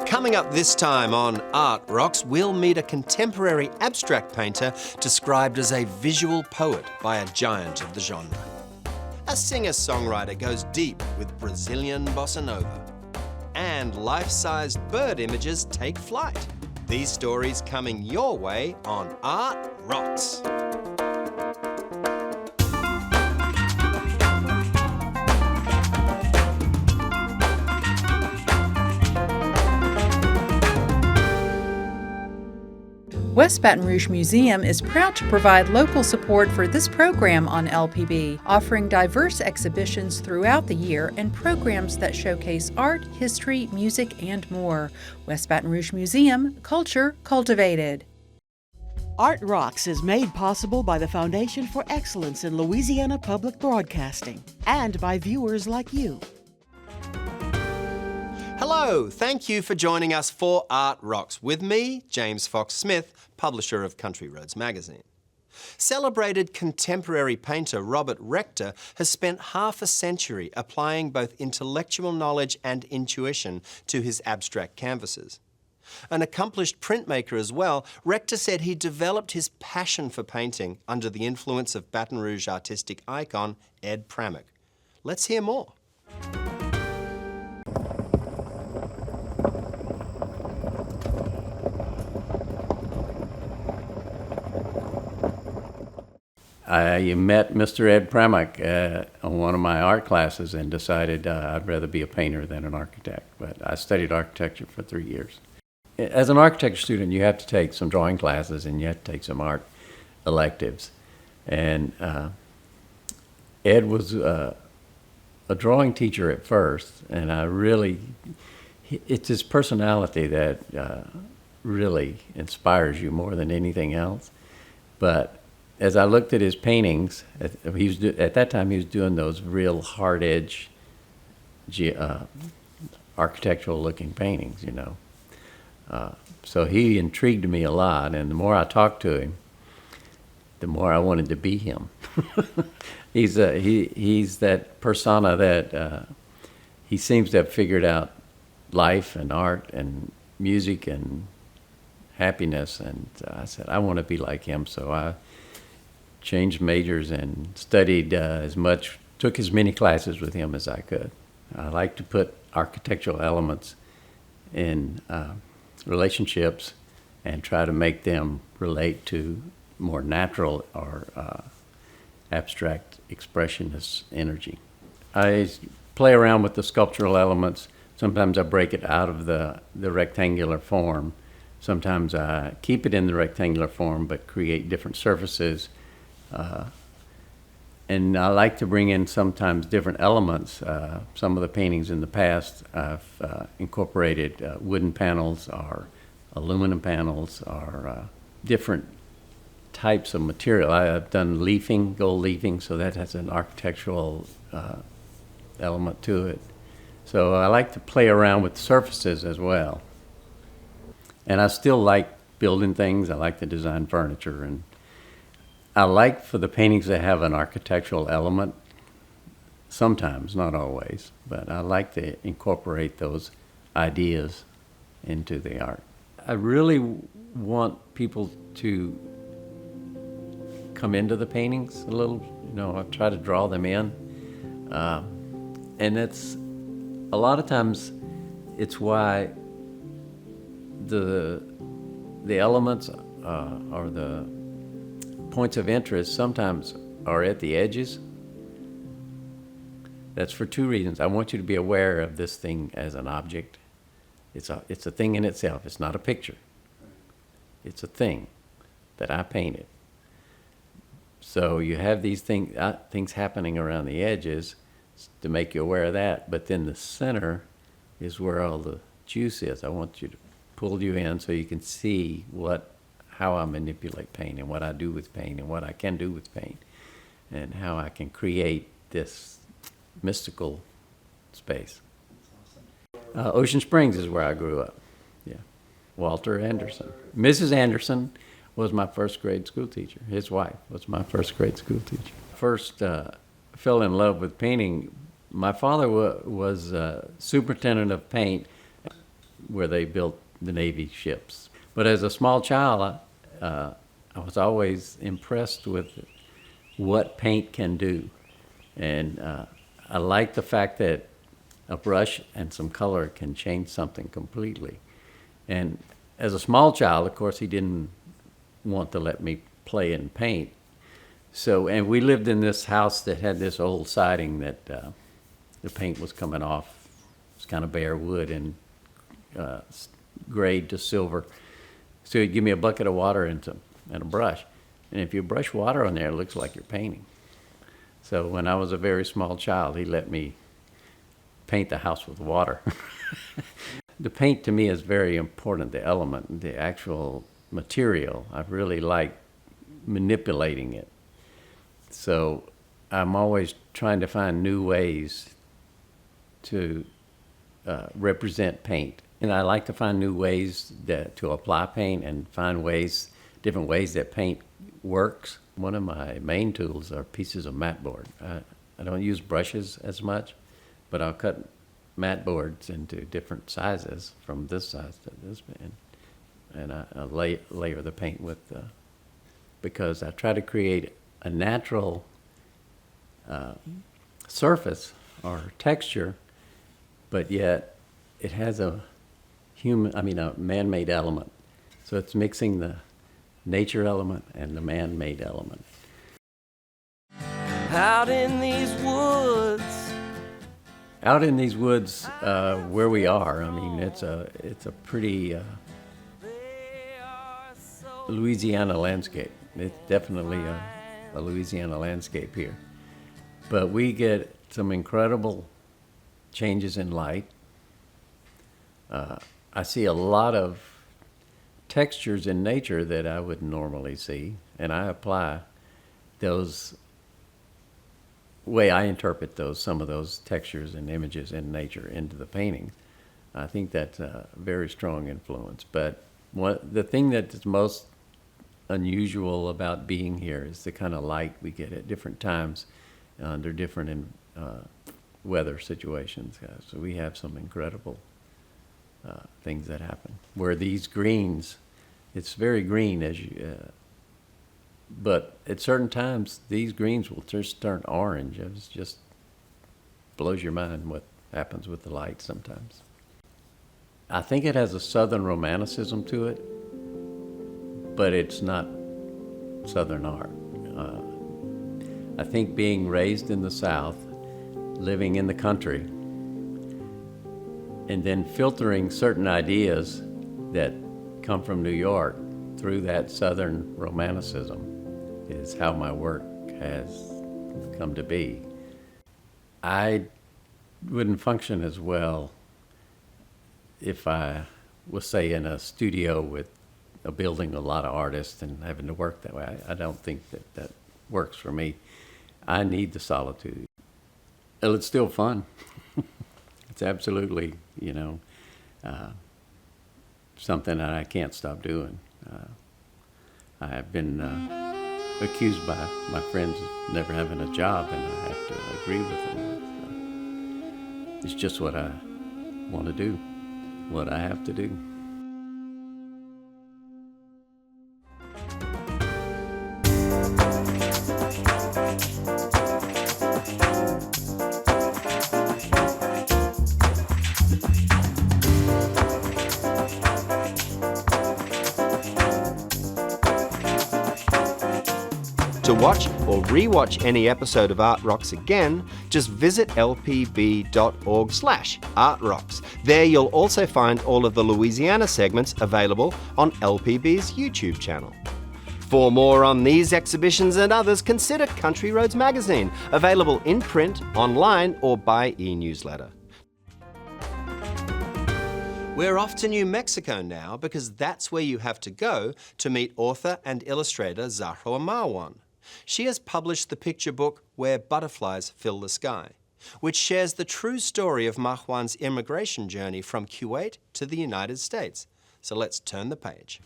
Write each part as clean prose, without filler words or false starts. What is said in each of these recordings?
Coming up this time on Art Rocks, we'll meet a contemporary abstract painter described as a visual poet by a giant of the genre. A singer-songwriter goes deep with Brazilian Bossa Nova. And life-sized bird images take flight. These stories coming your way on Art Rocks. West Baton Rouge Museum is proud to provide local support for this program on LPB, offering diverse exhibitions throughout the year and programs that showcase art, history, music, and more. West Baton Rouge Museum, culture cultivated. Art Rocks is made possible by the Foundation for Excellence in Louisiana Public Broadcasting and by viewers like you. Hello, thank you for joining us for Art Rocks with me, James Fox Smith, publisher of Country Roads magazine. Celebrated contemporary painter Robert Rector has spent half a century applying both intellectual knowledge and intuition to his abstract canvases. An accomplished printmaker as well, Rector said he developed his passion for painting under the influence of Baton Rouge artistic icon Ed Pramick. Let's hear more. I met Mr. Ed Pramick on one of my art classes and decided I'd rather be a painter than an architect. But I studied architecture for 3 years. As an architecture student, you have to take some drawing classes and you have to take some art electives. And Ed was a drawing teacher at first, and it's his personality that really inspires you more than anything else. But as I looked at his paintings, at that time he was doing those real hard edge architectural looking paintings, you know. So he intrigued me a lot, and the more I talked to him, the more I wanted to be him. He's that persona that he seems to have figured out life and art and music and happiness, and I said, I want to be like him, so I changed majors and studied took as many classes with him as I could. I like to put architectural elements in relationships and try to make them relate to more natural or abstract expressionist energy. I play around with the sculptural elements. Sometimes I break it out of the rectangular form. Sometimes I keep it in the rectangular form but create different surfaces. And I like to bring in sometimes different elements. Some of the paintings in the past, I've incorporated wooden panels or aluminum panels or different types of material. I've done leafing, gold leafing, so that has an architectural element to it. So I like to play around with surfaces as well. And I still like building things. I like to design furniture, and I like for the paintings to have an architectural element, sometimes, not always, but I like to incorporate those ideas into the art. I really want people to come into the paintings a little, I try to draw them in. And it's, a lot of times, it's why the elements or the points of interest sometimes are at the edges. That's for two reasons. I want you to be aware of this thing as an object. It's a thing in itself. It's not a picture. It's a thing that I painted. So you have these things happening around the edges to make you aware of that, but then the center is where all the juice is. I want you to pull you in so you can see how I manipulate paint and what I do with paint and what I can do with paint and how I can create this mystical space. Ocean Springs is where I grew up. Yeah, Walter Anderson. Mrs. Anderson was my first grade school teacher. His wife was my first grade school teacher. First fell in love with painting. My father was superintendent of paint. where they built the Navy ships. But as a small child, I was always impressed with what paint can do. And I like the fact that a brush and some color can change something completely. And as a small child, of course, he didn't want to let me play and paint. So, and we lived in this house that had this old siding that the paint was coming off. It's kind of bare wood and grayed to silver. So he'd give me a bucket of water and a brush. And if you brush water on there, it looks like you're painting. So when I was a very small child, he let me paint the house with water. The paint to me is very important, the element, the actual material. I really like manipulating it. So I'm always trying to find new ways to represent paint. And I like to find new ways to apply paint and find different ways that paint works. One of my main tools are pieces of mat board. I don't use brushes as much, but I'll cut mat boards into different sizes, from this size to this, and I layer the paint with, because I try to create a natural surface or texture, but yet it has a man-made element. So it's mixing the nature element and the man-made element. Out in these woods. Out in these woods, where we are, I mean, it's a pretty Louisiana landscape. It's definitely a Louisiana landscape here. But we get some incredible changes in light. I see a lot of textures in nature that I wouldn't normally see, and I apply those way I interpret some of those textures and images in nature into the painting. I think that's a very strong influence. But the thing that is most unusual about being here is the kind of light we get at different times under different weather situations. So we have some incredible things that happen. Where these greens, it's very green but at certain times, these greens will just turn orange. It just blows your mind what happens with the light sometimes. I think it has a Southern romanticism to it, but it's not Southern art. I think being raised in the South, living in the country, and then filtering certain ideas that come from New York through that Southern romanticism is how my work has come to be. I wouldn't function as well if I was, say, in a studio with a building, a lot of artists, and having to work that way. I don't think that works for me. I need the solitude. Well, it's still fun. It's absolutely, something that I can't stop doing. I have been accused by my friends of never having a job, and I have to agree with them. It's just what I want to do, what I have to do. To watch or re-watch any episode of Art Rocks again, just visit lpb.org/artrocks. There you'll also find all of the Louisiana segments available on LPB's YouTube channel. For more on these exhibitions and others, consider Country Roads Magazine, available in print, online, or by e-newsletter. We're off to New Mexico now because that's where you have to go to meet author and illustrator Zahra Marwan. She has published the picture book Where Butterflies Fill the Sky, which shares the true story of Marwan's immigration journey from Kuwait to the United States. So let's turn the page.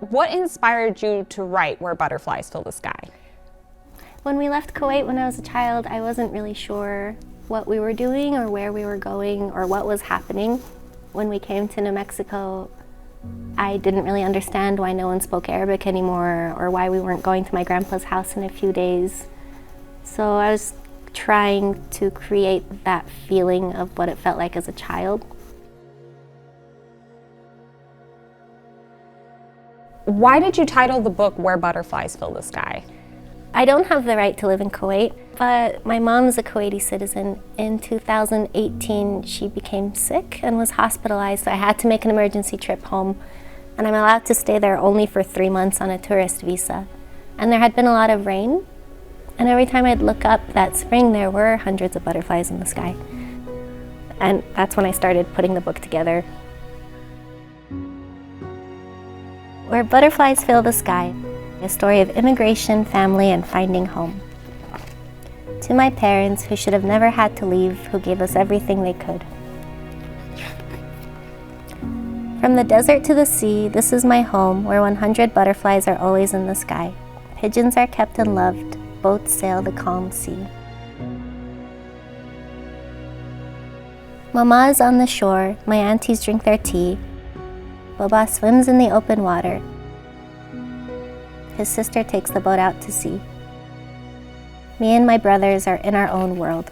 What inspired you to write Where Butterflies Fill the Sky? When we left Kuwait when I was a child, I wasn't really sure what we were doing or where we were going or what was happening. When we came to New Mexico, I didn't really understand why no one spoke Arabic anymore or why we weren't going to my grandpa's house in a few days. So I was trying to create that feeling of what it felt like as a child. Why did you title the book Where Butterflies Fill the Sky? I don't have the right to live in Kuwait, but my mom's a Kuwaiti citizen. In 2018, she became sick and was hospitalized, so I had to make an emergency trip home. And I'm allowed to stay there only for 3 months on a tourist visa. And there had been a lot of rain, and every time I'd look up that spring, there were hundreds of butterflies in the sky. And that's when I started putting the book together. Where Butterflies Fill the Sky, a story of immigration, family, and finding home. To my parents, who should have never had to leave, who gave us everything they could. From the desert to the sea, this is my home, where 100 butterflies are always in the sky. Pigeons are kept and loved, boats sail the calm sea. Mama is on the shore, my aunties drink their tea. Baba swims in the open water. His sister takes the boat out to sea. Me and my brothers are in our own world.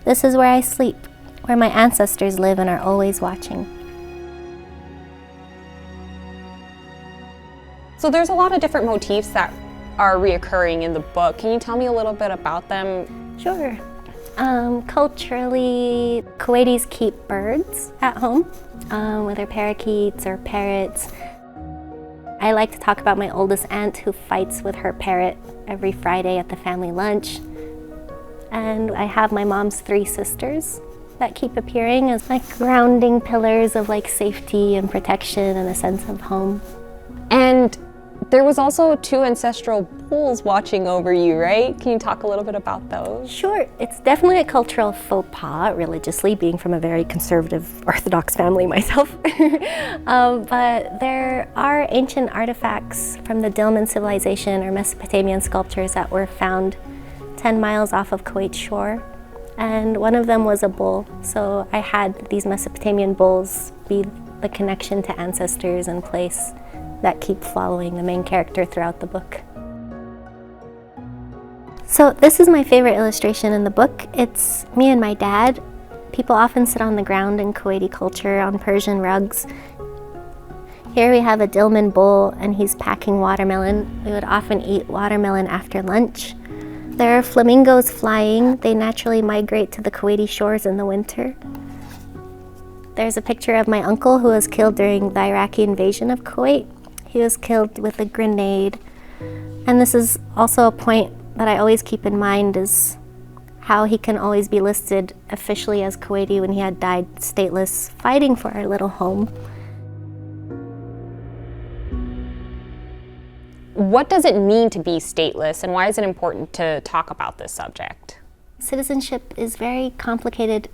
This is where I sleep, where my ancestors live and are always watching. So there's a lot of different motifs that are reoccurring in the book. Can you tell me a little bit about them? Sure. Culturally, Kuwaitis keep birds at home, whether parakeets or parrots. I like to talk about my oldest aunt who fights with her parrot every Friday at the family lunch. And I have my mom's 3 sisters that keep appearing as like grounding pillars of like safety and protection and a sense of home. And there was also 2 ancestral bulls watching over you, right? Can you talk a little bit about those? Sure, it's definitely a cultural faux pas, religiously, being from a very conservative Orthodox family myself. But there are ancient artifacts from the Dilmun civilization or Mesopotamian sculptures that were found 10 miles off of Kuwait's shore. And one of them was a bull. So I had these Mesopotamian bulls be the connection to ancestors and place that keep following the main character throughout the book. So this is my favorite illustration in the book. It's me and my dad. People often sit on the ground in Kuwaiti culture on Persian rugs. Here we have a Dilmun bull and he's packing watermelon. We would often eat watermelon after lunch. There are flamingos flying. They naturally migrate to the Kuwaiti shores in the winter. There's a picture of my uncle who was killed during the Iraqi invasion of Kuwait. He was killed with a grenade. And this is also a point that I always keep in mind, is how he can always be listed officially as Kuwaiti when he had died stateless, fighting for our little home. What does it mean to be stateless, and why is it important to talk about this subject? Citizenship is very complicated,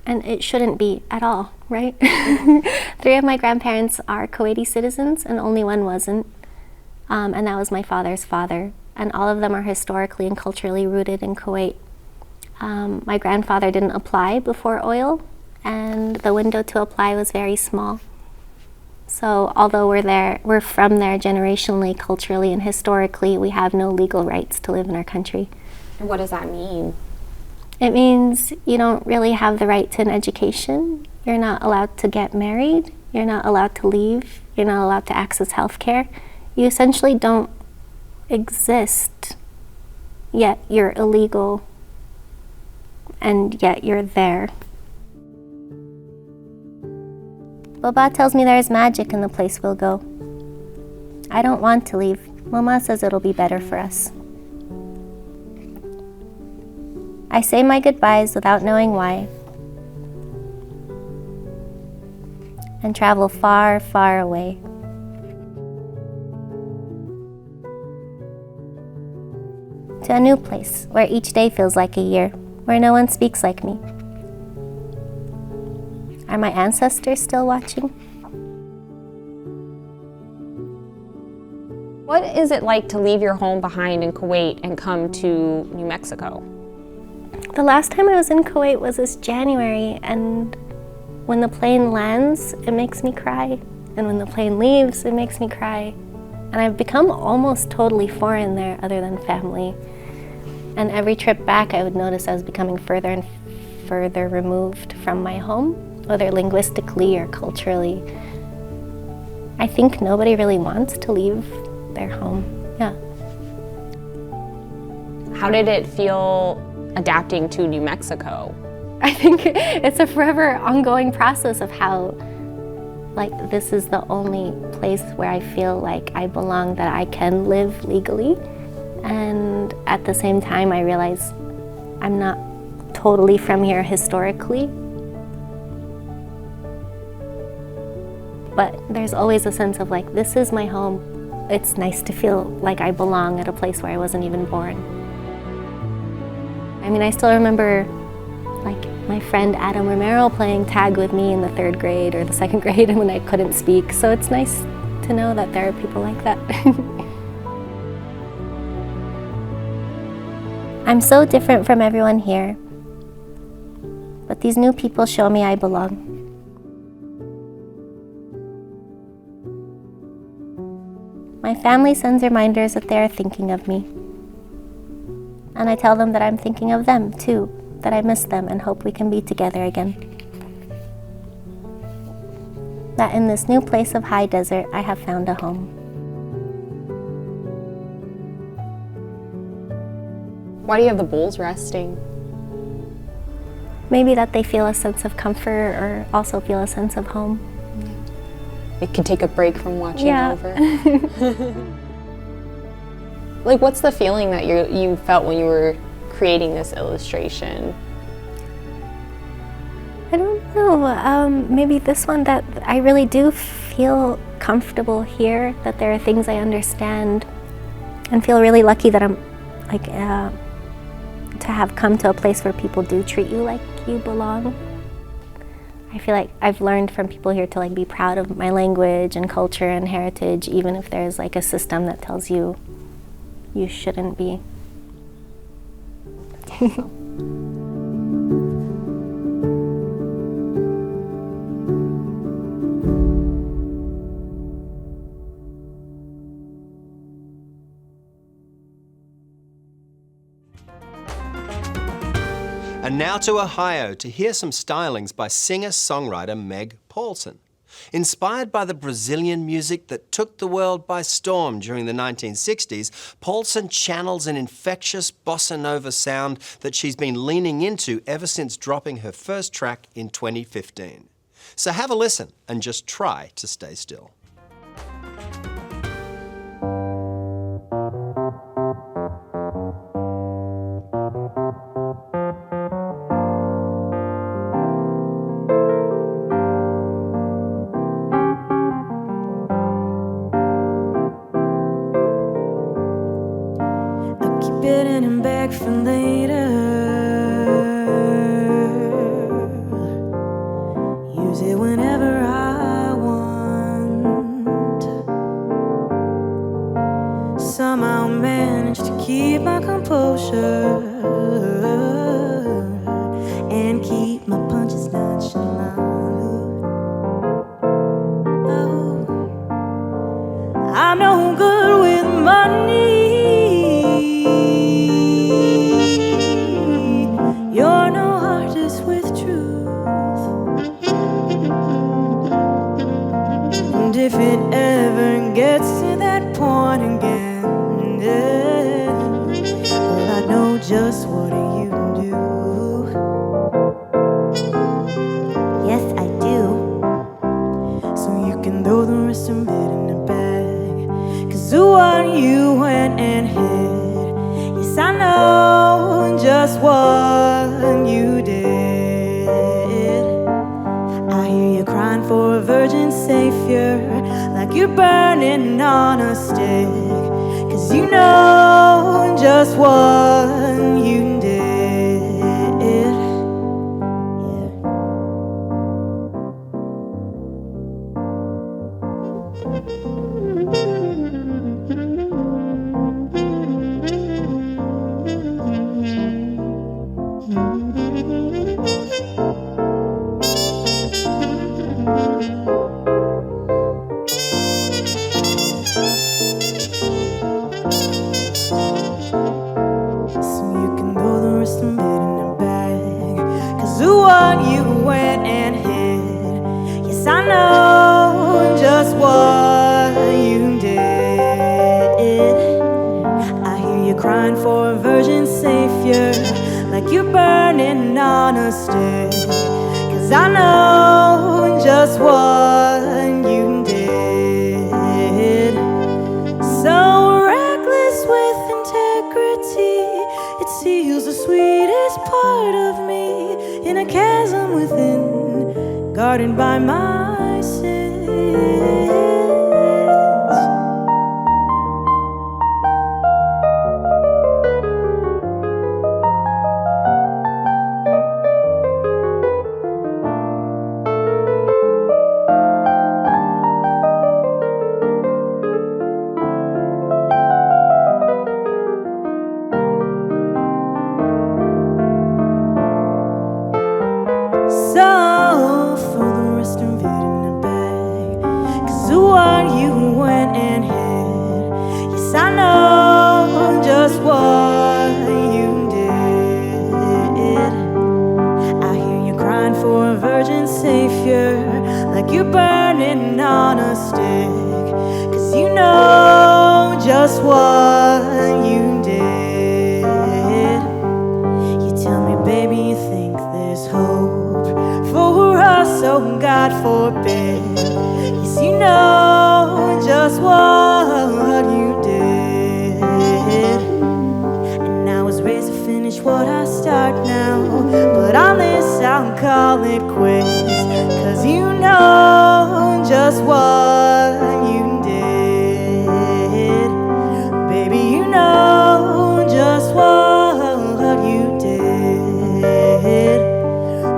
and it shouldn't be at all, right? 3 of my grandparents are Kuwaiti citizens, and only one wasn't, and that was my father's father. And all of them are historically and culturally rooted in Kuwait. My grandfather didn't apply before oil, and the window to apply was very small. So although we're from there generationally, culturally, and historically, we have no legal rights to live in our country. And what does that mean? It means you don't really have the right to an education. You're not allowed to get married. You're not allowed to leave. You're not allowed to access health care. You essentially don't exist, yet you're illegal, and yet you're there. Baba tells me there's magic in the place we'll go. I don't want to leave. Mama says it'll be better for us. I say my goodbyes without knowing why, and travel far, far away. To a new place, where each day feels like a year, where no one speaks like me. Are my ancestors still watching? What is it like to leave your home behind in Kuwait and come to New Mexico? The last time I was in Kuwait was this January, and when the plane lands, it makes me cry. And when the plane leaves, it makes me cry. And I've become almost totally foreign there other than family. And every trip back, I would notice I was becoming further and further removed from my home, whether linguistically or culturally. I think nobody really wants to leave their home, yeah. How did it feel adapting to New Mexico? I think it's a forever ongoing process of how, like, this is the only place where I feel like I belong, that I can live legally. And at the same time, I realize I'm not totally from here historically. But there's always a sense of like, this is my home. It's nice to feel like I belong at a place where I wasn't even born. I mean, I still remember like my friend Adam Romero playing tag with me in the 3rd grade or the 2nd grade when I couldn't speak. So it's nice to know that there are people like that. I'm so different from everyone here, but these new people show me I belong. My family sends reminders that they are thinking of me. And I tell them that I'm thinking of them too, that I miss them and hope we can be together again. That in this new place of high desert, I have found a home. Why do you have the bowls resting? Maybe that they feel a sense of comfort or also feel a sense of home. They can take a break from watching Yeah. over. Like, what's the feeling that you felt when you were creating this illustration? I don't know, maybe this one, that I really do feel comfortable here, that there are things I understand, and feel really lucky that I'm like, to have come to a place where people do treat you like you belong. I feel like I've learned from people here to like be proud of my language and culture and heritage, even if there's like a system that tells you you shouldn't be. And now to Ohio to hear some stylings by singer-songwriter Meg Paulsen. Inspired by the Brazilian music that took the world by storm during the 1960s, Paulsen channels an infectious bossa nova sound that she's been leaning into ever since dropping her first track in 2015. So have a listen and just try to stay still. Bidding him back for later. Use it whenever I want. Somehow managed to keep my composure and keep my punches nonchalant. Oh, I'm no good with money. You're no artist with truth. And if it ever gets to that point again, well, I know just what you do. Yes, I do. So you can throw the rest of it in the bag. 'Cause who are you went and hid? Yes, I know just what you did. I hear you crying for a virgin savior, like you're burning on a stick. 'Cause you know just what you did. Yeah. for a virgin savior, like you're burning on a stick. 'Cause I know just what you did. So reckless with integrity, it seals the sweetest part of me in a chasm within, guarded by my sins. So throw the rest of it in the bag, 'cause what you went and hid, yes, I know just what you did. I hear you crying for a virgin savior, like you're burning on a stick. 'Cause you know just what you did. You tell me, baby, you think there's hope for us, oh God forbid. Yes, you know just what you did. And I was raised to finish what I start now, but on this I'll call it quits. 'Cause you know just what you did. Baby, you know just what you did.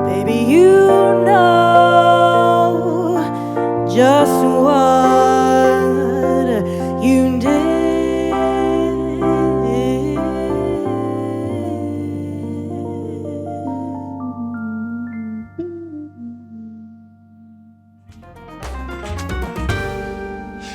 Baby, you know just what you did.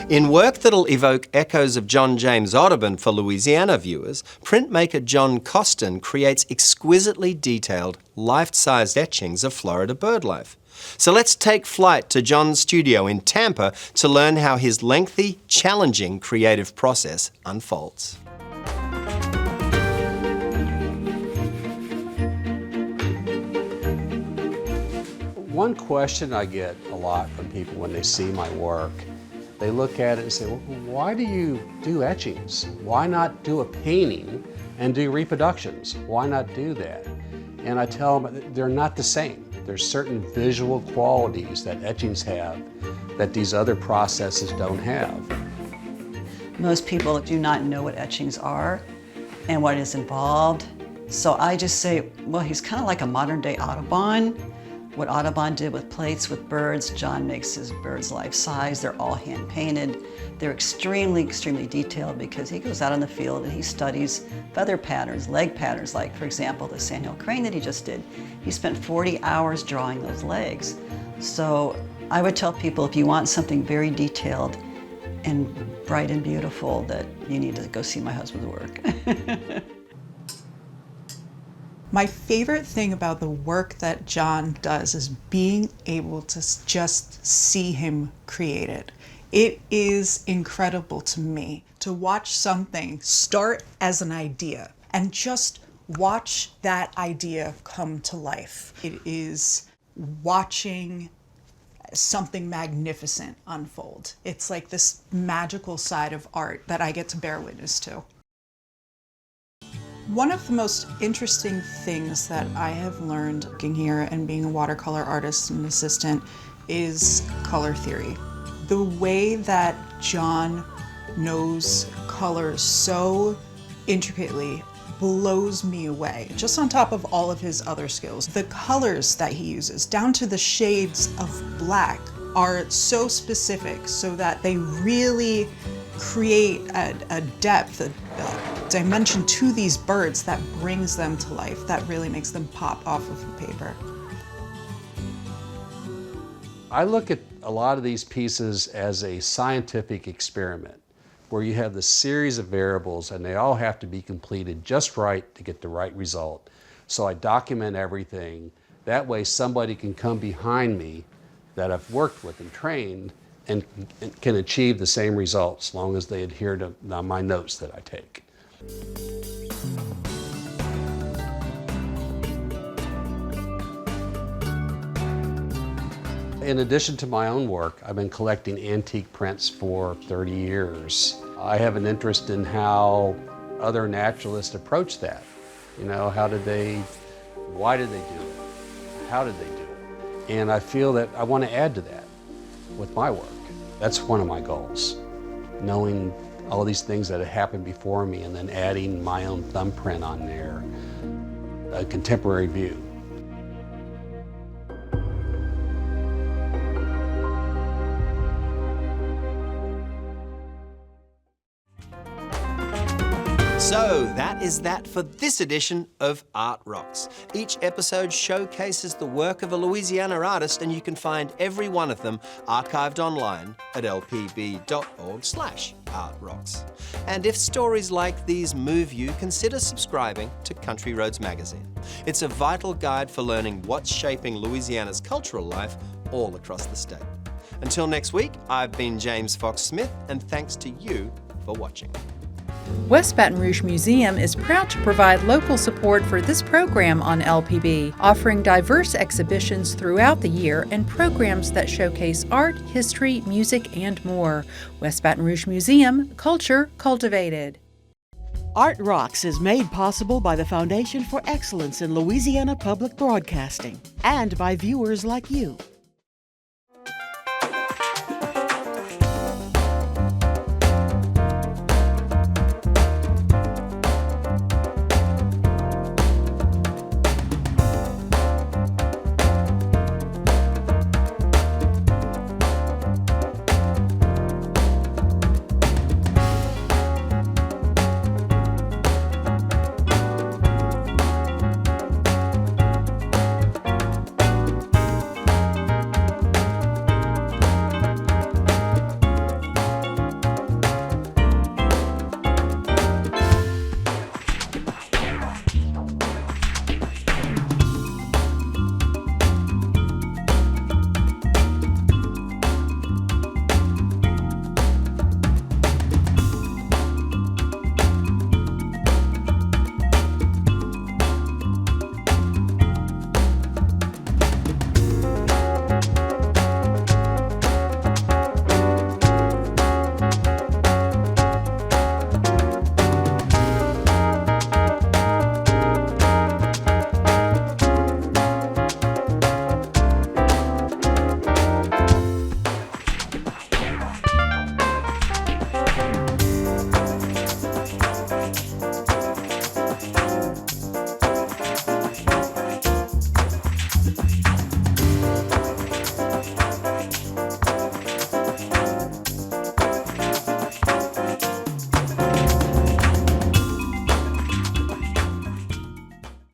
In work that'll evoke echoes of John James Audubon for Louisiana viewers, printmaker John Costin creates exquisitely detailed, life-sized etchings of Florida birdlife. So let's take flight to John's studio in Tampa to learn how his lengthy, challenging creative process unfolds. One question I get a lot from people when they see my work, they look at it and say, well, why do you do etchings? Why not do a painting and do reproductions? Why not do that? And I tell them they're not the same. There's certain visual qualities that etchings have that these other processes don't have. Most people do not know what etchings are and what is involved. So I just say, well, he's kind of like a modern day Audubon. What Audubon did with plates with birds, John makes his birds life size. They're all hand painted. They're extremely, extremely detailed because he goes out in the field and he studies feather patterns, leg patterns, like for example, the sandhill crane that he just did. He spent 40 hours drawing those legs. So I would tell people if you want something very detailed and bright and beautiful, that you need to go see my husband's work. My favorite thing about the work that John does is being able to just see him create it. It is incredible to me to watch something start as an idea and just watch that idea come to life. It is watching something magnificent unfold. It's like this magical side of art that I get to bear witness to. One of the most interesting things that I have learned working here and being a watercolor artist and assistant is color theory. The way that John knows colors so intricately blows me away, just on top of all of his other skills. The colors that he uses, down to the shades of black, are so specific so that they really create a depth, a dimension to these birds that brings them to life, that really makes them pop off of the paper. I look at a lot of these pieces as a scientific experiment where you have the series of variables and they all have to be completed just right to get the right result. So I document everything. That way somebody can come behind me that I've worked with and trained and can achieve the same results as long as they adhere to my notes that I take. In addition to my own work, I've been collecting antique prints for 30 years. I have an interest in how other naturalists approach that. You know, why did they do it? How did they do it? And I feel that I want to add to that with my work. That's one of my goals, knowing all these things that have happened before me and then adding my own thumbprint on there, a contemporary view. So that is that for this edition of Art Rocks. Each episode showcases the work of a Louisiana artist, and you can find every one of them archived online at lpb.org/artrocks. And if stories like these move you, consider subscribing to Country Roads magazine. It's a vital guide for learning what's shaping Louisiana's cultural life all across the state. Until next week, I've been James Fox Smith, and thanks to you for watching. West Baton Rouge Museum is proud to provide local support for this program on LPB, offering diverse exhibitions throughout the year and programs that showcase art, history, music, and more. West Baton Rouge Museum, culture cultivated. Art Rocks is made possible by the Foundation for Excellence in Louisiana Public Broadcasting and by viewers like you.